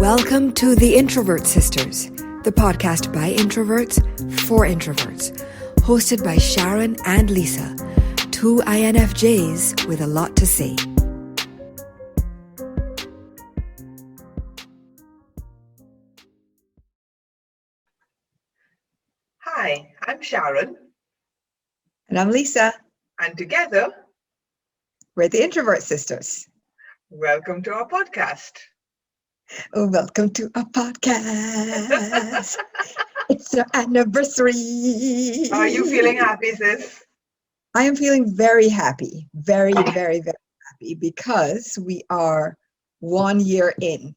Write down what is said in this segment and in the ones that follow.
Welcome to The Introvert Sisters, the podcast by introverts for introverts, hosted by Sharon and Lisa, two INFJs with a lot to say. Hi, I'm Sharon, And I'm Lisa. and together, We're the Introvert Sisters. welcome to our podcast. Oh, welcome to our podcast. It's our anniversary. Are you feeling happy, sis? I am feeling very happy. Very, very, very happy because we are 1 year in.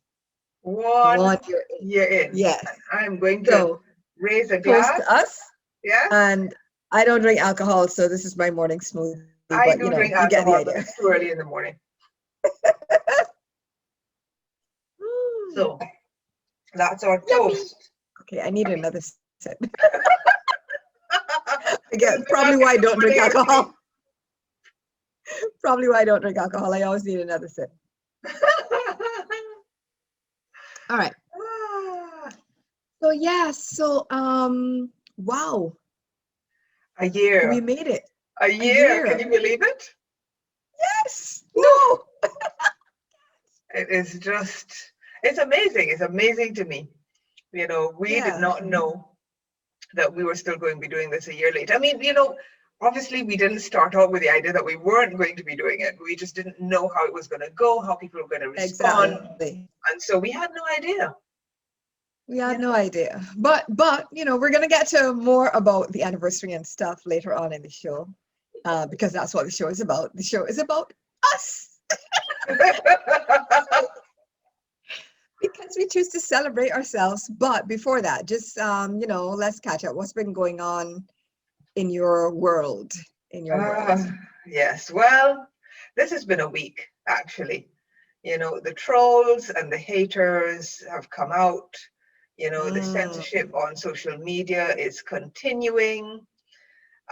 1 year in. year in. Yes. I'm going to So, raise a toast glass. to us. Yeah, And I don't drink alcohol, so this is my morning smoothie. I But, do drink you get the alcohol, but idea. it's too early in the morning. So that's our Yummy. toast. Okay, I need another sip. Again, probably why I don't drink alcohol. Probably why I don't drink alcohol. I always need another sip. All right. So wow, A year. we made it. A year. Can year. you believe it? Yes. No. It is just, it's amazing. It's amazing to me. We Yeah. did not know that we were still going to be doing this a year later. I mean, obviously we didn't start out with the idea that we weren't going to be doing it. We just didn't know how it was going to go, how people were going to respond. Exactly. And so we had no idea. We had no idea. But we're gonna get to more about the anniversary and stuff later on in the show. Because that's what the show is about. The show is about us. Because we choose to celebrate ourselves. But before that, just let's catch up. What's been going on in your world? Yes. Well, this has been a week, actually. The trolls and the haters have come out. The censorship on social media is continuing.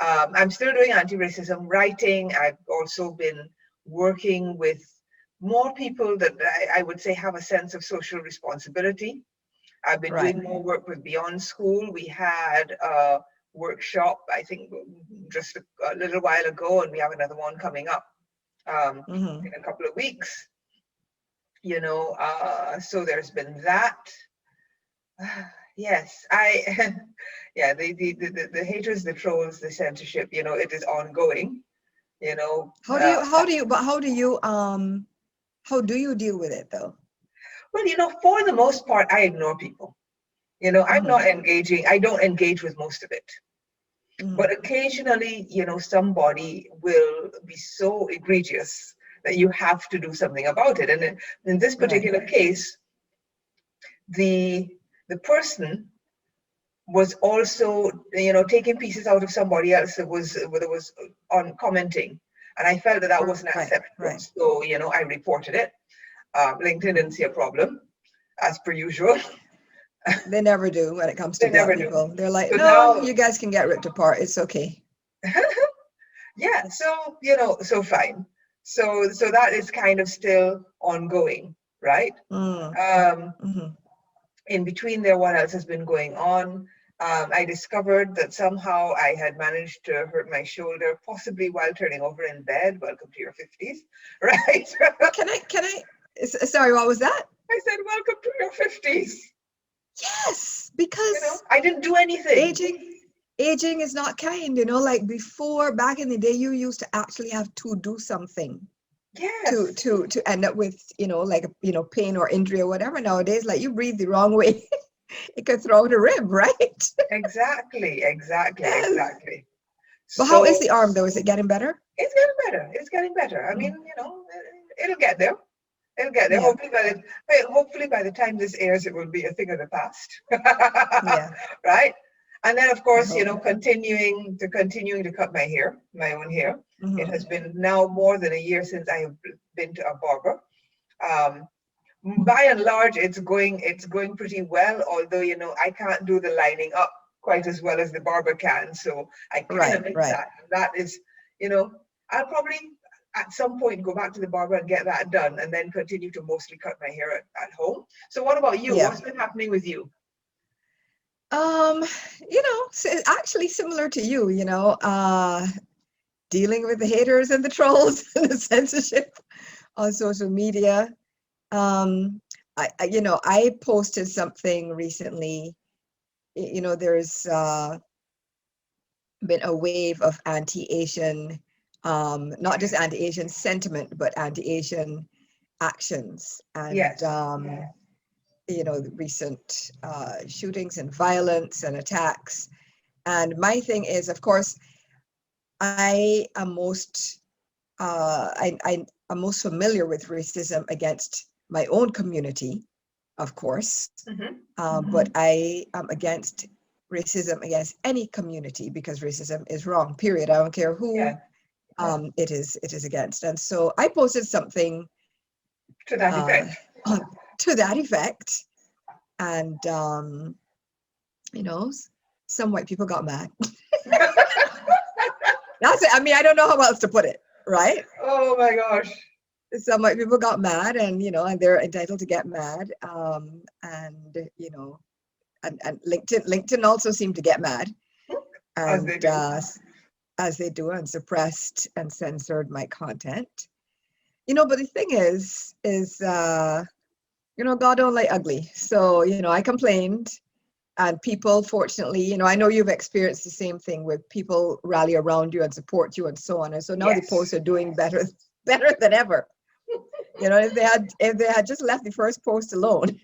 I'm still doing anti-racism writing. I've also been working with more people that I would say have a sense of social responsibility. I've been doing more work with Beyond School. We had a workshop, I think, just a little while ago, and we have another one coming up in a couple of weeks. So there's been that. Yes, the haters, the trolls, the censorship, it is ongoing. How do you deal with it though? Well, for the most part, I ignore people. I'm not engaging. I don't engage with most of it. But occasionally, somebody will be so egregious that you have to do something about it. And in this particular case, the person was also, taking pieces out of somebody else that was on commenting, and I felt that wasn't acceptable. So I reported it. LinkedIn didn't see a problem, as per usual. They never do when it comes to Black people. They're like, so no, now, you guys can get ripped apart. It's okay. Yeah. So so fine. So that is kind of still ongoing, right? In between there, what else has been going on? I discovered that somehow I had managed to hurt my shoulder, possibly while turning over in bed. Welcome to your 50s, right? Can I? Sorry, what was that? I said, welcome to your 50s. Yes, because I didn't do anything. Aging is not kind. Like before, back in the day, you used to actually have to do something. Yes. To end up with pain or injury or whatever. Nowadays, like you breathe the wrong way, it could throw out a rib, right? Exactly. But how is the arm though? Is it getting better? It's getting better. I mean, it'll get there. Yeah. Hopefully by the time this airs, it will be a thing of the past. Yeah. Right. And then, of course, continuing to cut my own hair. It has been now more than a year since I have been to a barber. By and large, it's going pretty well, although, I can't do the lining up quite as well as the barber can. So I kind of miss that. That is, I'll probably at some point go back to the barber and get that done, and then continue to mostly cut my hair at home. So what about you? Yeah. What's been happening with you? Actually similar to you, dealing with the haters and the trolls and the censorship on social media. I posted something recently. There's been a wave of anti-Asian, not just anti-Asian sentiment, but anti-Asian actions. And, Yes. the recent shootings and violence and attacks. And my thing is, of course, I am most I'm most familiar with racism against my own community, of course, but I am against racism against any community because racism is wrong. Period. I don't care who it is against. And so I posted something to that effect. To that effect, and some white people got mad. That's it. I mean, I don't know how else to put it, right? Oh my gosh. Some white people got mad, and and they're entitled to get mad. And LinkedIn also seemed to get mad, and as they do, and suppressed and censored my content. But the thing is God don't like ugly. So I complained. And people, fortunately, I know you've experienced the same thing where people rally around you and support you and so on. And so now the posts are doing better than ever. If they had just left the first post alone,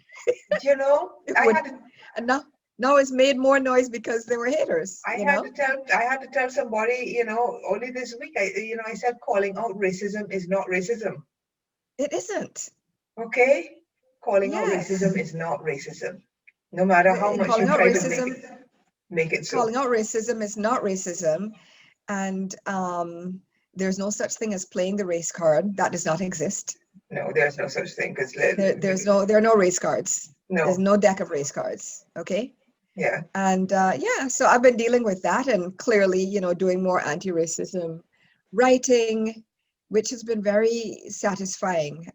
and now it's made more noise because they were haters. I had to tell somebody, only this week, I said calling out racism is not racism. It isn't. Okay, calling out racism is not racism. No matter how much you try to make it so. Calling out racism is not racism. And there's no such thing as playing the race card. That does not exist. No, there's no such thing. Because there are no race cards. No. There's no deck of race cards. Okay? Yeah. And so I've been dealing with that and clearly, doing more anti-racism writing, which has been very satisfying.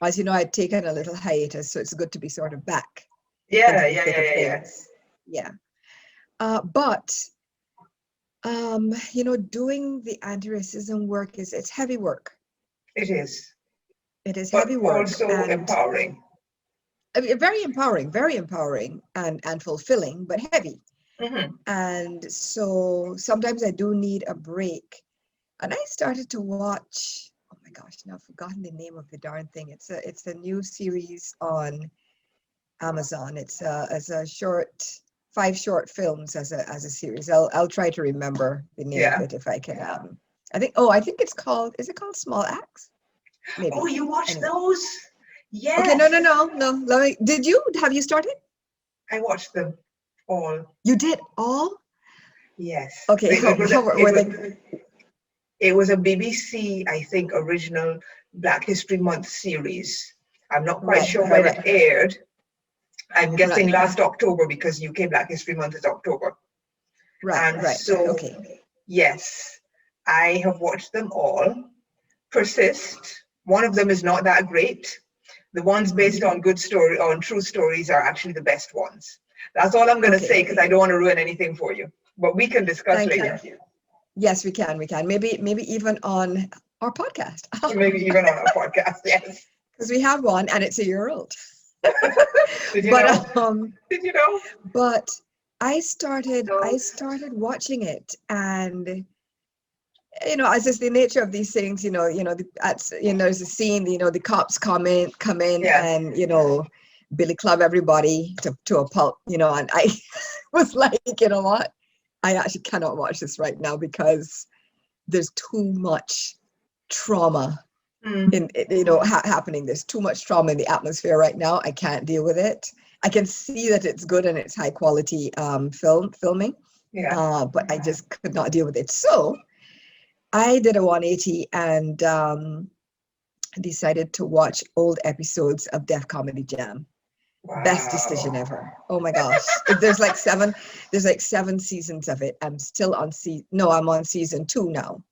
As you know, I'd taken a little hiatus, so it's good to be sort of back. Yeah. But doing the anti-racism work it's heavy work. It is. It is heavy work. Also empowering. Very empowering and fulfilling, but heavy. And so sometimes I do need a break. And I started to watch. Oh my gosh! Now I've forgotten the name of the darn thing. It's a new series on Amazon. It's as a 5 short films as a series. I'll try to remember the name of it if I can. I think it's called. Is it called Small Acts? Maybe. Oh, you watched those? Yes. Okay. No. Have you started? I watched them all. You did all? Yes. Okay. It was a BBC, I think, original Black History Month series. I'm not quite sure when it aired. I'm guessing last October because UK Black History Month is October. So, yes, I have watched them all. Persist. One of them is not that great. The ones based on true stories are actually the best ones. That's all I'm going to say because I don't want to ruin anything for you. But we can discuss later. Yes, we can. Maybe even on our podcast. Maybe even on our podcast, yes. Because we have one and it's a year old. Did you know? Did you know? But I started watching it, and as is the nature of these things, there's a scene, the cops come in and Billy club everybody to a pulp, and I was like, you know what? I actually cannot watch this right now because there's too much trauma happening. There's too much trauma in the atmosphere right now. I can't deal with it. I can see that it's good and it's high quality filming, but I just could not deal with it. So I did a 180 and decided to watch old episodes of Def Comedy Jam. Wow. Best decision ever. Oh my gosh. There's like 7 seasons of it. I'm still on I'm on season 2 now.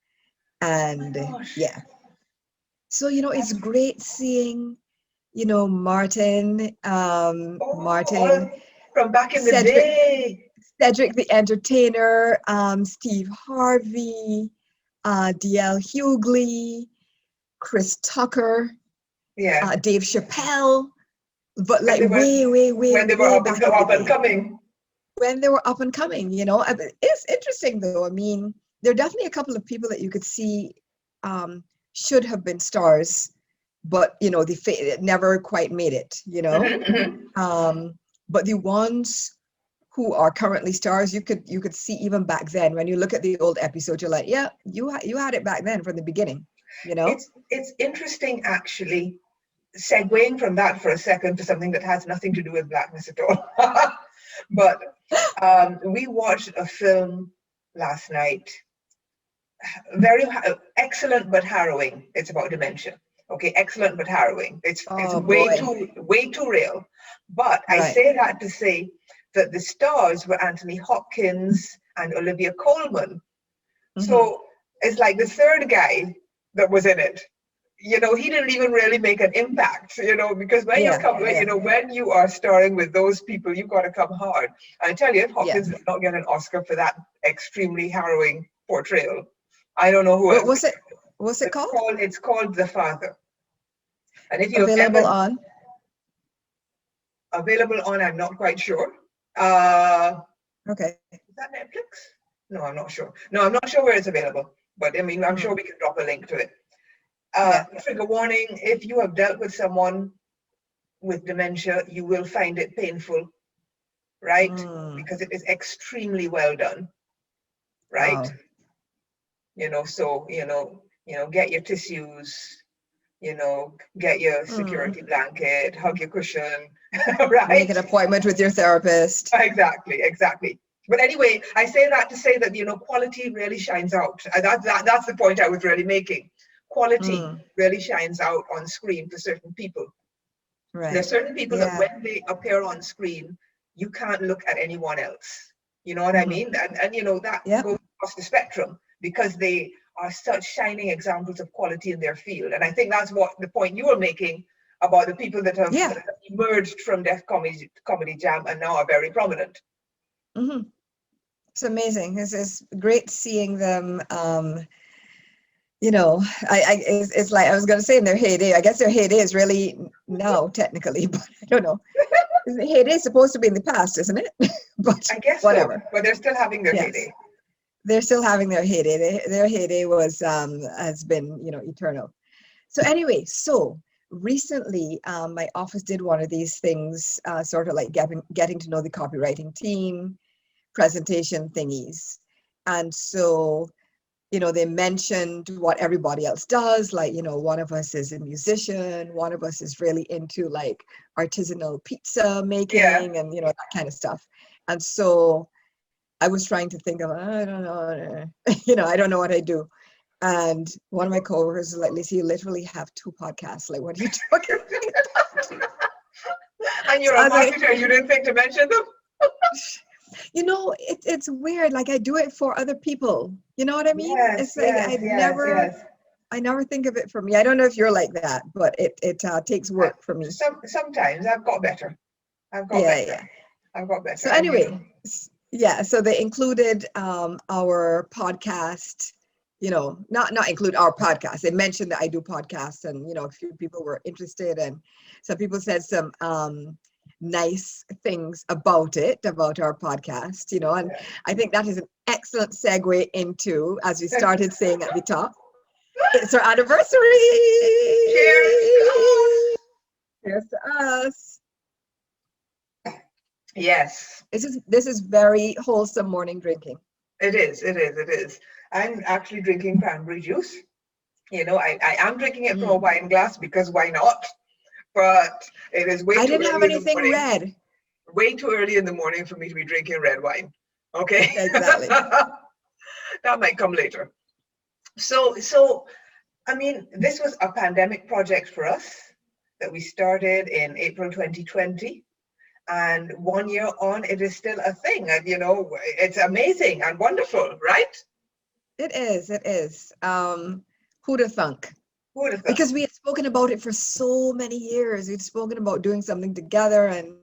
And Gosh. yeah. So, it's great seeing, Martin, All from back in the Cedric, day. Cedric the Entertainer, Steve Harvey, DL Hughley, Chris Tucker, Yeah. Dave Chappelle, but When like they were way, way, way, when they were way up back in the and day coming. when they were up and coming. It's interesting though. I mean, there are definitely a couple of people that you could see um, should have been stars, but they never quite made it. Um, but the ones who are currently stars, you could see even back then when you look at the old episode, you're like, yeah, you had it back then from the beginning. It's interesting actually, segueing from that for a second to something that has nothing to do with blackness at all. But we watched a film last night, very excellent but harrowing. It's about dementia. Okay, excellent but harrowing. It's Oh way boy. too real. But I Right. say that to say that the stars were Anthony Hopkins and Olivia Colman. So it's like the third guy that was in it. He didn't even really make an impact, because when you're Yeah, coming, yeah, when you are starring with those people, you've got to come hard. I tell you, if yeah. Hopkins did not get an Oscar for that extremely harrowing portrayal, I don't know who What else. was it? What's it called? It's called The Father. And if you have Available ever on? available on, I'm not quite sure. Uh, Okay. is that Netflix? No, I'm not sure. No, I'm not sure where it's available. But I mean, I'm sure we can drop a link to it. Yeah. Trigger warning, if you have dealt with someone with dementia, you will find it painful, right? Because it is extremely well done, right? Wow. So, get your tissues, get your security blanket, hug your cushion, Make right? an appointment with your therapist. Exactly. But anyway, I say that to say that, quality really shines out. That's the point I was really making. Quality really shines out on screen for certain people. Right. There's certain people that Yeah. when they appear on screen, you can't look at anyone else. You know what I mean? And that Yep. goes across the spectrum because they are such shining examples of quality in their field. And I think that's what the point you were making about the people that have Yeah. emerged from Def Comedy Jam and now are very prominent. It's amazing. It's great seeing them. It's like I was going to say in their heyday. I guess their heyday is really now, technically, but I don't know. The heyday is supposed to be in the past, isn't it? But I guess whatever. so, but they're still having their Yes. heyday. They're still having their heyday. Their heyday has been eternal. So anyway, recently my office did one of these things, sort of like getting to know the copywriting team, presentation thingies, and so they mentioned what everybody else does. Like, one of us is a musician, one of us is really into like artisanal pizza making and, that kind of stuff. And so I was trying to think of, I don't know, I don't know what I do. And one of my coworkers was like, Lisa, you literally have 2 podcasts. Like, what are you talking about? And you're a marketer, you didn't think to mention them? It's weird. Like I do it for other people. You know what I mean? Yes, It's like I never think of it for me. I don't know if you're like that, but it takes work for me. Sometimes I've got better. I've got better. So anyway, so they included our podcast. Not include our podcast. They mentioned that I do podcasts, and a few people were interested, and some people said some nice things about our podcast, and I think that is an excellent segue into, as we started saying at the top, it's our anniversary. Cheers to us. Yes. This is very wholesome morning drinking. It is. I'm actually drinking cranberry juice. I am drinking it from a wine glass because why not? But it is way too early. I didn't have anything red. Way too early in the morning for me to be drinking red wine. Okay. Exactly. That might come later. So I mean, this was a pandemic project for us that we started in April 2020. And 1 year on, it is still a thing. And, it's amazing and wonderful, right? It is. It is. Who'da thunk? Who would have thought? Because we had spoken about it for so many years. We'd spoken about doing something together, and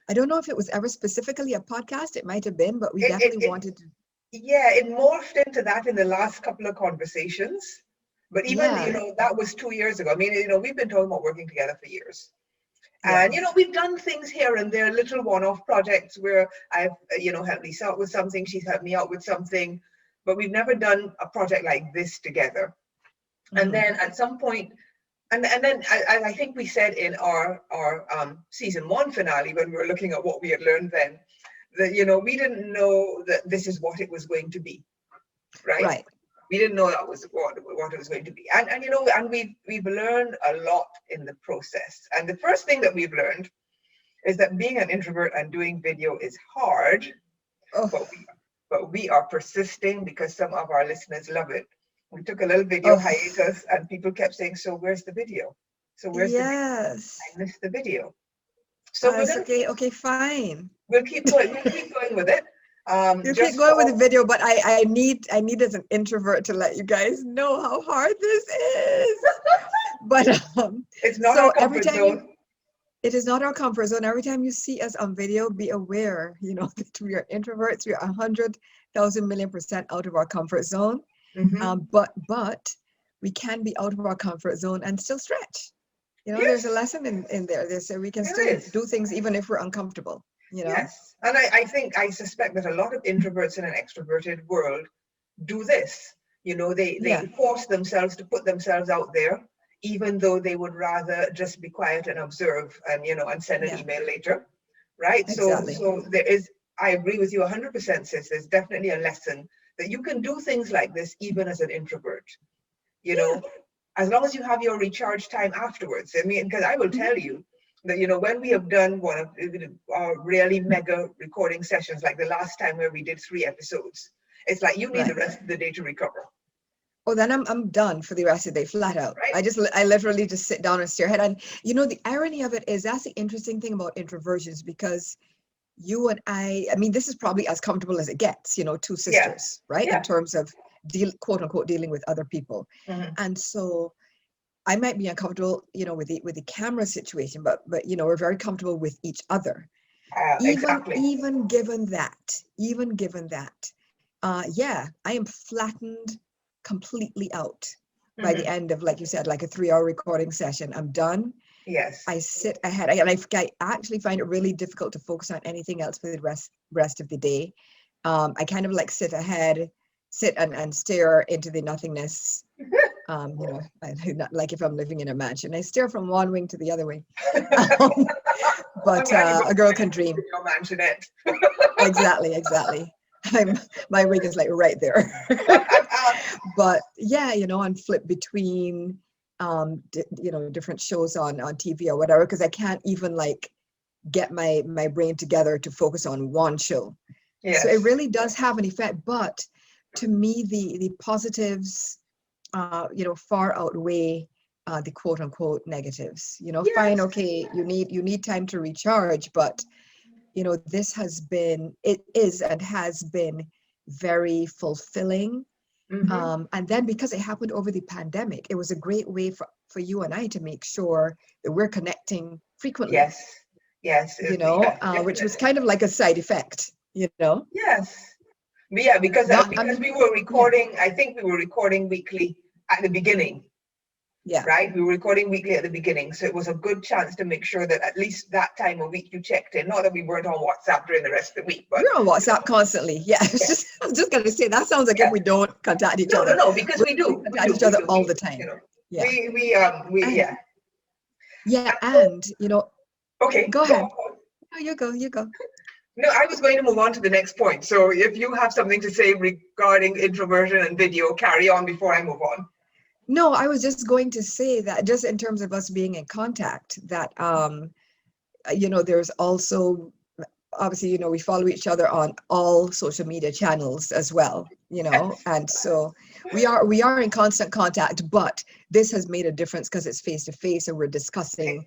I don't know if it was ever specifically a podcast. It might have been, but we definitely wanted to. Yeah, it morphed into that in the last couple of conversations. But even, Yeah. that was 2 years ago. I mean, we've been talking about working together for years. Yeah. And, we've done things here and there, little one-off projects where I've, helped Lisa out with something, she's helped me out with something, but we've never done a project like this together. And then at some point, and then I think we said in our season 1 finale, when we were looking at what we had learned then, that, we didn't know that this is what it was going to be, right? Right. We didn't know that was what it was going to be. And we've learned a lot in the process. And the first thing that we've learned is that being an introvert and doing video is hard, Oh. but we are persisting because some of our listeners love it. We took a little video hiatus and people kept saying, so where's the video? So where's the video? Yes. I missed the video. So Okay, fine. we'll keep going with it. You keep going with the video, but I need as an introvert to let you guys know how hard this is. But it's not our comfort zone. It is not our comfort zone. Every time you see us on video, be aware, that we are introverts. We are 100,000,000,000% out of our comfort zone. But we can be out of our comfort zone and still stretch. There's a lesson in there. We can still do things even if we're uncomfortable. Yes, and I suspect that a lot of introverts in an extroverted world do this. They force themselves to put themselves out there, even though they would rather just be quiet and observe and send an email later, right? Exactly. So there is. I agree with you 100%, sis. There's definitely a lesson that you can do things like this even as an introvert. As long as you have your recharge time afterwards. I mean, because I will tell you that, when we have done one of our really mega recording sessions, like the last time where we did 3 episodes, it's like you need the rest of the day to recover. Oh, then I'm done for the rest of the day, flat out. Right. I literally just sit down and stare ahead. And the irony of it is that's the interesting thing about introversions, because you and I mean, this is probably as comfortable as it gets, 2 sisters, right? Yeah. In terms of quote unquote dealing with other people. And so I might be uncomfortable, with the camera situation, but we're very comfortable with each other. Exactly. Even given that, I am flattened completely out by the end of, like you said, like a 3-hour recording session. I'm done. Yes. I sit ahead, and I actually find it really difficult to focus on anything else for the rest of the day. I kind of like sit and stare into the nothingness. Like if I'm living in a mansion, I stare from one wing to the other wing. But a girl can dream. Your mansionette. Exactly. My ring is like right there. But and flip between different shows on TV or whatever, because I can't even like get my brain together to focus on one show. Yes. So it really does have an effect, but to me the positives far outweigh the quote unquote negatives. Yes. Fine, okay, you need time to recharge, but it is and has been very fulfilling. And then because it happened over the pandemic, it was a great way for you and I to make sure that we're connecting frequently. Yes. Which was kind of like a side effect, Yes. Yeah, because we were recording, I think we were recording weekly at the beginning. Yeah. Right? We were recording weekly at the beginning. So it was a good chance to make sure that at least that time of week you checked in. Not that we weren't on WhatsApp during the rest of the week. But we're on WhatsApp constly. Yeah. I was just going to say, that sounds like if we don't contact each other. No, because we do. Contact each other all the time. Yeah. Yeah. And, okay. Go ahead. No, you go. No, I was going to move on to the next point. So if you have something to say regarding introversion and video, carry on before I move on. No, I was just going to say that just in terms of us being in contact, that, there's also, obviously, we follow each other on all social media channels as well, and so we are in constant contact, but this has made a difference because it's face to face and we're discussing,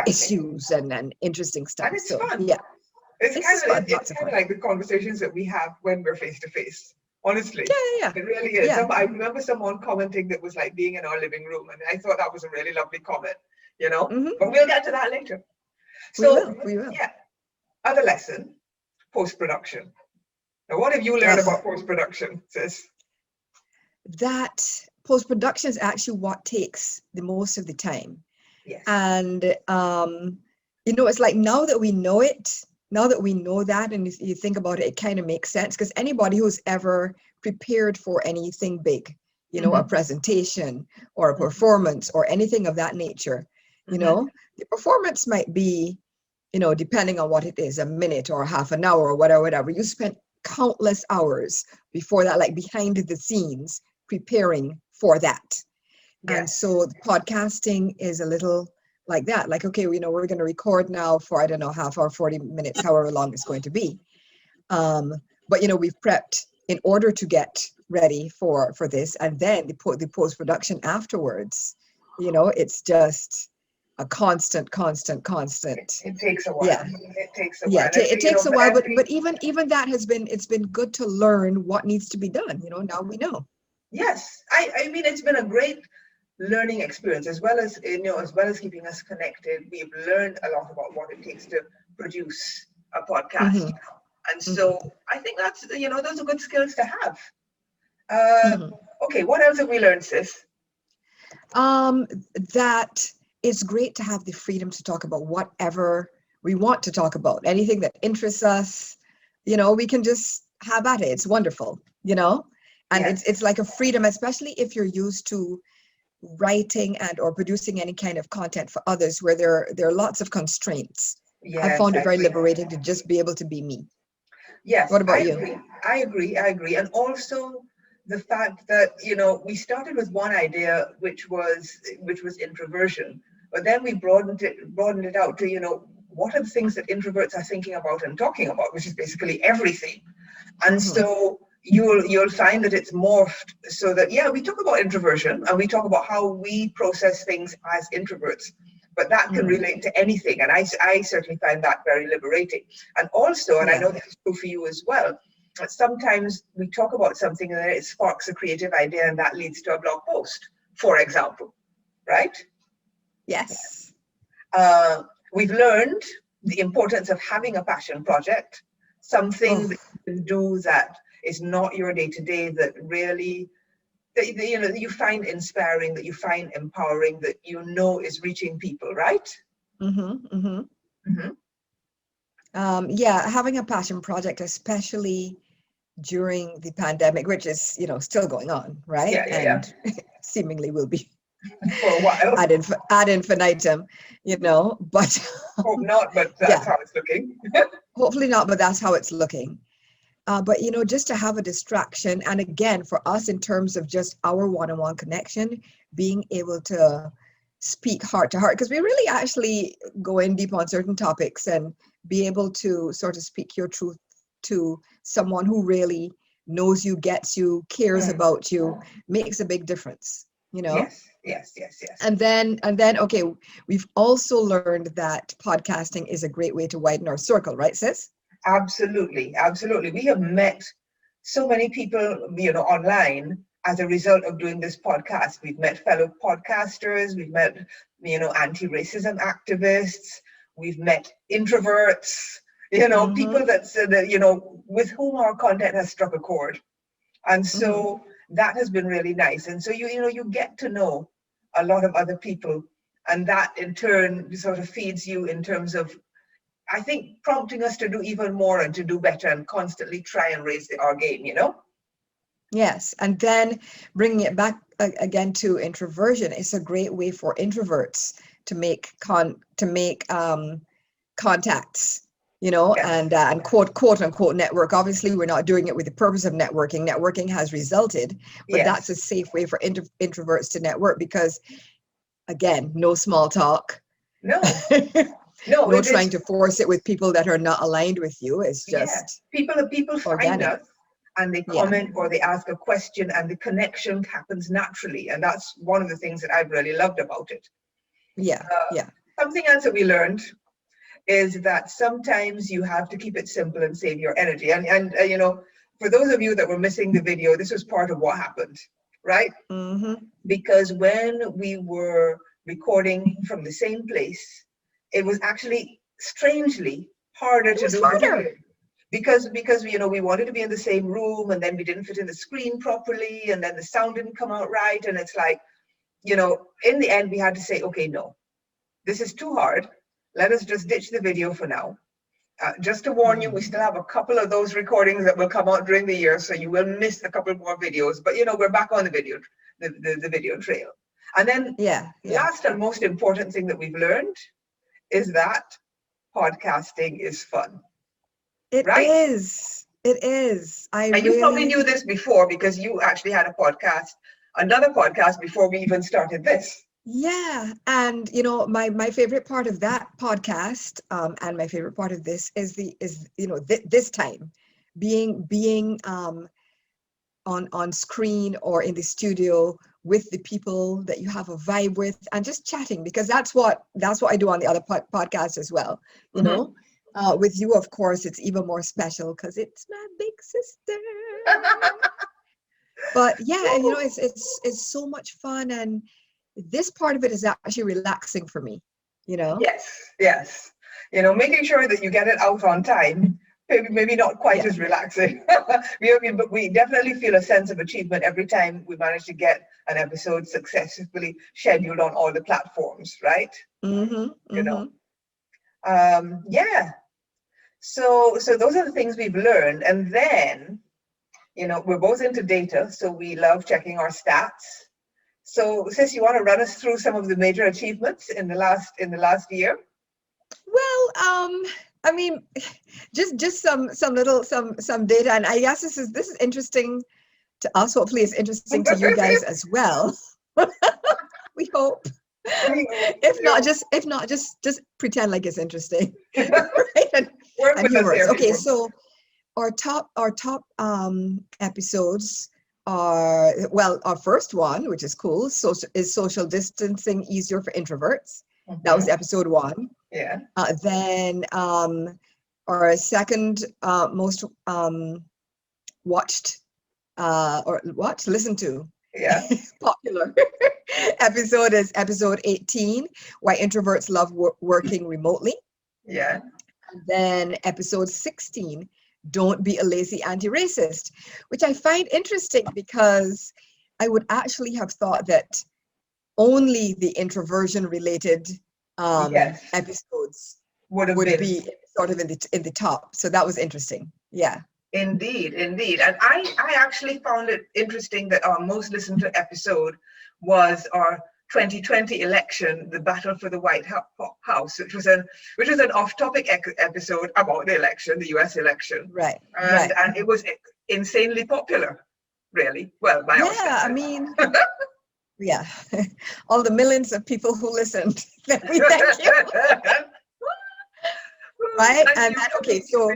issues and interesting stuff. And it's fun. Yeah. It's kind of like the conversations that we have when we're face to face. Honestly, Yeah. it really is. Yeah. I remember someone commenting that was like being in our living room, and I thought that was a really lovely comment, you know. Hmm. But we'll get to that later. We So, will. We will. yeah, other lesson, post-production. Now, what have you learned Ugh. about post-production, sis? That post-production is actually what takes the most of the time. Yes. And it's like now that we know it, now that we know that, and you think about it, it kind of makes sense, because anybody who's ever prepared for anything big, a presentation or a performance or anything of that nature, the performance might be, depending on what it is, a minute or half an hour or whatever. You spent countless hours before that, like behind the scenes, preparing for that. And Yes. so the podcasting is a little like that. Like, okay, we're going to record now for, I don't know, half hour, 40 minutes, however long it's going to be. But, we've prepped in order to get ready for this. And then the post-production afterwards, it's just a constant. It takes a while. Yeah. It takes a Yeah, while. it takes a while, but even that it's been good to learn what needs to be done. Now we know. Yes, I mean, it's been a great learning experience, as well as keeping us connected. We've learned a lot about what it takes to produce a podcast. And so I think that's, those are good skills to have. Okay, what else have we learned, sis? That it's great to have the freedom to talk about whatever we want to talk about. Anything that interests us, we can just have at it. It's wonderful, and Yes. it's like a freedom, especially if you're used to writing and or producing any kind of content for others, where there are lots of constraints. I Yes, found I it very agree. liberating to just be able to be me. Yes, What about I you? agree. I agree. And also the fact that, we started with one idea, which was introversion, but then we broadened it out to, what are the things that introverts are thinking about and talking about, which is basically everything. And so you'll find that it's morphed so that, we talk about introversion and we talk about how we process things as introverts, but that can relate to anything. And I certainly find that very liberating. And also, and I know this is true for you as well, that sometimes we talk about something and then it sparks a creative idea and that leads to a blog post, for example, right? Yes. We've learned the importance of having a passion project, something that you can do that is not your day-to-day, that really that you find inspiring, that you find empowering, that is reaching people, right? Having a passion project, especially during the pandemic, which is still going on, right? And seemingly will be for a while ad infinitum, but hope not, but that's how it's looking. Hopefully not, but that's how it's looking. But just to have a distraction, and again for us in terms of just our one-on-one connection, being able to speak heart to heart, because we really actually go in deep on certain topics, and be able to sort of speak your truth to someone who really knows you, gets you, cares about you, makes a big difference. Yes. And then okay, we've also learned that podcasting is a great way to widen our circle, right, sis? Absolutely. We have met so many people, online as a result of doing this podcast. We've met fellow podcasters, we've met, anti-racism activists, we've met introverts, people that, with whom our content has struck a chord. And so that has been really nice. And so, you get to know a lot of other people, and that in turn sort of feeds you in terms of, I think, prompting us to do even more and to do better and constantly try and raise our game, Yes, and then bringing it back again to introversion, it's a great way for introverts to make contacts, and quote unquote network. Obviously, we're not doing it with the purpose of networking. Networking has resulted, but that's a safe way for introverts to network, because again, no small talk. No. No trying to force it with people that are not aligned with you. It's just people find us and they comment or they ask a question, and the connection happens naturally, and that's one of the things that I've really loved about it. Something else that we learned is that sometimes you have to keep it simple and save your energy, and for those of you that were missing the video, this was part of what happened, right? Mm-hmm. Because when we were recording from the same place, it was actually strangely harder It to was do harder. video. Because we wanted to be in the same room, and then we didn't fit in the screen properly, and then the sound didn't come out right, and it's like, in the end we had to say, okay, no, this is too hard. Let us just ditch the video for now. Just to warn you, we still have a couple of those recordings that will come out during the year, so you will miss a couple more videos. But we're back on the video, the video trail. And then last and most important thing that we've learned is that podcasting is fun. It right? is. It is. And you probably knew this before because you actually had another podcast before we even started this. Yeah, and my favorite part of that podcast, and my favorite part of this is this time being on screen or in the studio with the people that you have a vibe with and just chatting, because that's what I do on the other podcast as well. With you, of course, it's even more special because it's my big sister. But yeah, it's so much fun, and this part of it is actually relaxing for me. Yes. Making sure that you get it out on time, maybe not quite as relaxing. But we definitely feel a sense of achievement every time we manage to get an episode successfully scheduled on all the platforms, right? Yeah. So those are the things we've learned. And then, we're both into data, so we love checking our stats. So, Sis, you want to run us through some of the major achievements in the last year? Well, I mean, just some data, and I guess this is interesting to us. Hopefully, it's interesting to you guys as well. We hope. If not, just pretend like it's interesting, right? And humorous. Okay, so our top episodes are, well, our first one, which is cool, is social distancing easier for introverts. That was episode 1. Yeah. Then our second most watched listened to, popular episode is episode 18, why introverts love working remotely. Yeah. And then episode 16, don't be a lazy anti-racist, which I find interesting because I would actually have thought that only the introversion related episodes would be sort of in the top. So that was interesting. Yeah. Indeed. And I actually found it interesting that our most listened to episode was our 2020 election, the battle for the White House, which was an off-topic episode about the election, the US election. Right. And it was insanely popular, really. Well, by our standards. I mean, yeah, all the millions of people who listened. We thank you. Right? And then, okay, so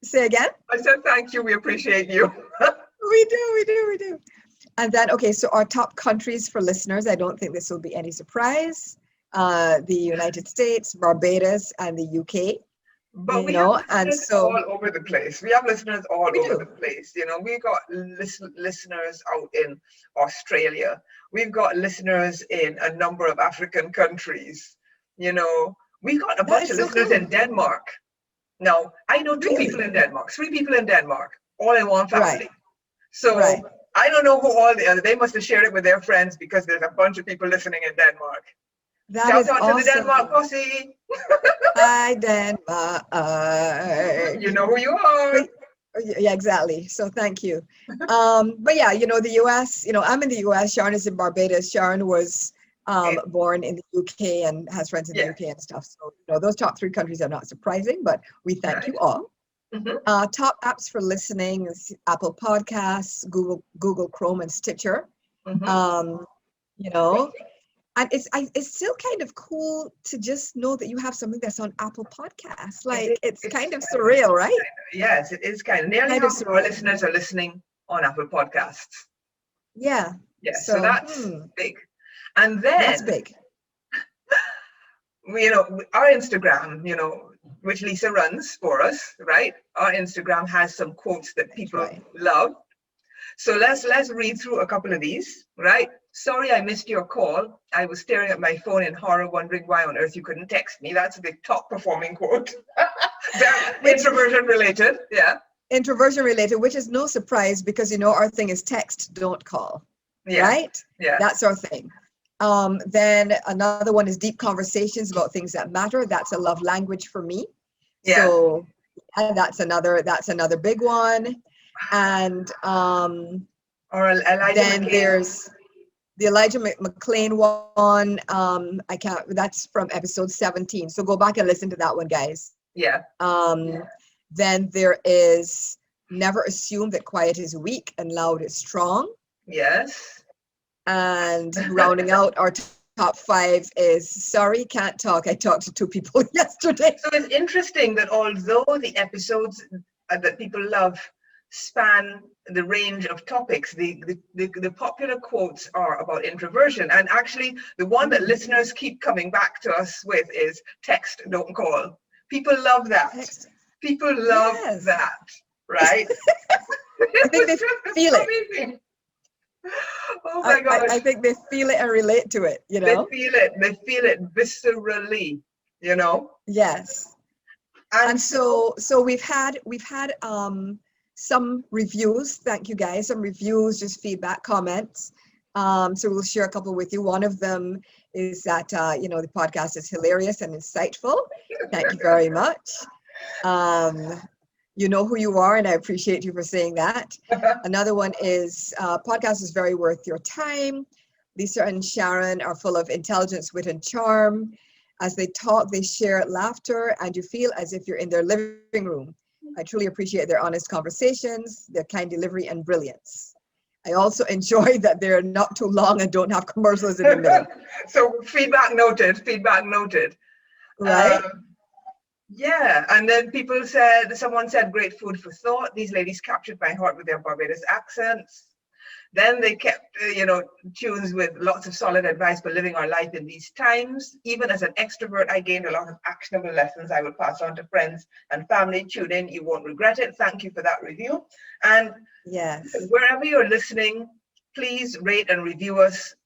say again? I said thank you, we appreciate you. We do. And then, okay, so our top countries for listeners, I don't think this will be any surprise. The United States, Barbados, and the UK. But we have listeners all over the place. We have listeners all over the place. We've got listeners out in Australia. We've got listeners in a number of African countries. We've got a bunch of listeners in Denmark. Now, I know 2 people in Denmark, 3 people in Denmark, all in one family. Right. So I don't know who all the other, they must have shared it with their friends because there's a bunch of people listening in Denmark. Shout out to the Denmark posse. Hi, Denmark. You know who you are. Yeah, exactly. So thank you. But yeah, the US, I'm in the US. Sharon is in Barbados. Sharon was born in the UK and has friends in the UK and stuff. So, those top 3 countries are not surprising, but we thank you all. Top apps for listening is Apple Podcasts, Google Chrome, and Stitcher. And it's still kind of cool to just know that you have something that's on Apple Podcasts. Like it's kind of surreal, right? Yes, it is kind of. Nearly half of our listeners are listening on Apple Podcasts. Yeah. So that's big. And then that's big. Our Instagram, which Lisa runs for us, right? Our Instagram has some quotes that people love. So let's read through a couple of these, right? Sorry I missed your call. I was staring at my phone in horror, wondering why on earth you couldn't text me. That's the top performing quote. Introversion related, yeah. Introversion related, which is no surprise because, you know, our thing is text, don't call, right? Yeah. That's our thing. Then another one is deep conversations about things that matter. That's a love language for me. Yeah. So that's another big one. And then there's the Elijah McLean one. That's from episode 17. So go back and listen to that one, guys. Yeah. Then there is never assume that quiet is weak and loud is strong. Yes. And rounding out our top 5 is sorry, can't talk. I talked to 2 people yesterday. So it's interesting that although the episodes that people love span the range of topics, the popular quotes are about introversion. And actually, the one that listeners keep coming back to us with is text, don't call. People love that. People love that, right? I think they feel it. Amazing. Oh my gosh. I think they feel it and relate to it, you know? They feel it viscerally, you know? Yes. And so we've had some reviews. Thank you guys. Some reviews, just feedback, comments. So we'll share a couple with you. One of them is that, you know, the podcast is hilarious and insightful. Thank you very much. You know who you are, and I appreciate you for saying that. Another one is, podcast is very worth your time. Lisa and Sharon are full of intelligence, wit, and charm. As they talk, they share laughter, and you feel as if you're in their living room. I truly appreciate their honest conversations, their kind delivery, and brilliance. I also enjoy that they're not too long and don't have commercials in the middle. So feedback noted. Right? Yeah, and then someone said, great food for thought. These ladies captured my heart with their Barbados accents. Then they kept, tunes with lots of solid advice for living our life in these times. Even as an extrovert, I gained a lot of actionable lessons I will pass on to friends and family. Tune in, you won't regret it. Thank you for that review. And yes, wherever you're listening, please rate and review us.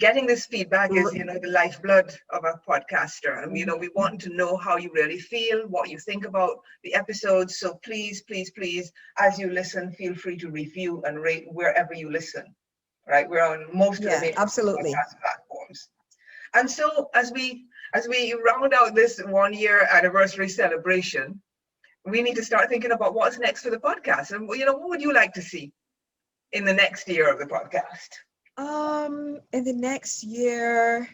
Getting this feedback is, the lifeblood of a podcaster. And, we want to know how you really feel, what you think about the episodes. So please, please, please, as you listen, feel free to review and rate wherever you listen, right? We're on most of the major podcast platforms. And so as we round out this 1-year anniversary celebration, we need to start thinking about what's next for the podcast. And, what would you like to see in the next year of the podcast? In the next year,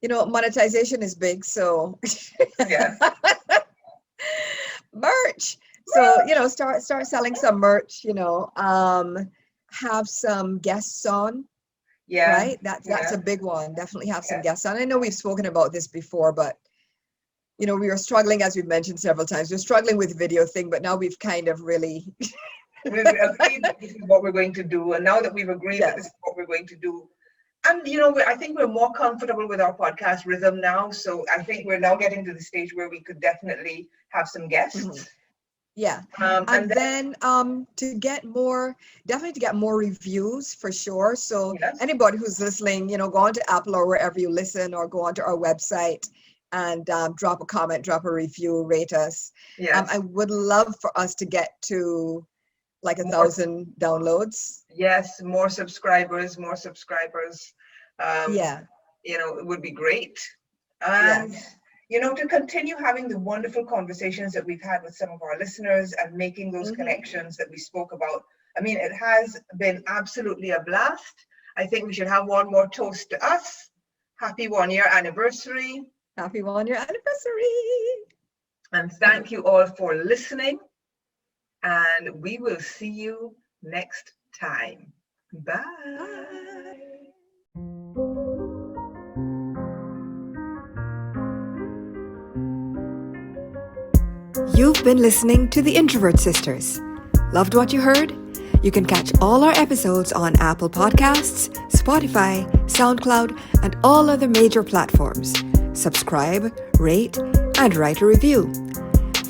monetization is big, so yeah. Merch. So, start selling some merch, have some guests on. Yeah. Right? That's a big one. Definitely have some guests on. I know we've spoken about this before, but we were struggling, as we've mentioned several times, we're struggling with the video thing, but now we've kind of really we've agreed that this is what we're going to do, and now that we've agreed that this is what we're going to do, and I think we're more comfortable with our podcast rhythm now, so I think we're now getting to the stage where we could definitely have some guests. Mm-hmm. Yeah. And then to get more reviews for sure. So anybody who's listening, go on to Apple or wherever you listen, or go onto our website and drop a comment, drop a review, rate us. Yes. I would love for us to get to like 1,000 downloads. Yes, more subscribers. It would be great. And to continue having the wonderful conversations that we've had with some of our listeners and making those connections that we spoke about. I mean, it has been absolutely a blast. I think we should have one more toast to us. Happy 1-year anniversary. Happy 1-year anniversary. And thank you all for listening. And we will see you next time. Bye. You've been listening to the Introvert Sisters. Loved what you heard? You can catch all our episodes on Apple Podcasts, Spotify, SoundCloud, and all other major platforms. Subscribe, rate, and write a review.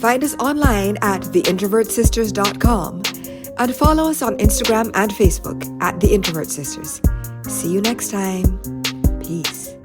Find us online at theintrovertsisters.com and follow us on Instagram and Facebook at The Introvert Sisters. See you next time. Peace.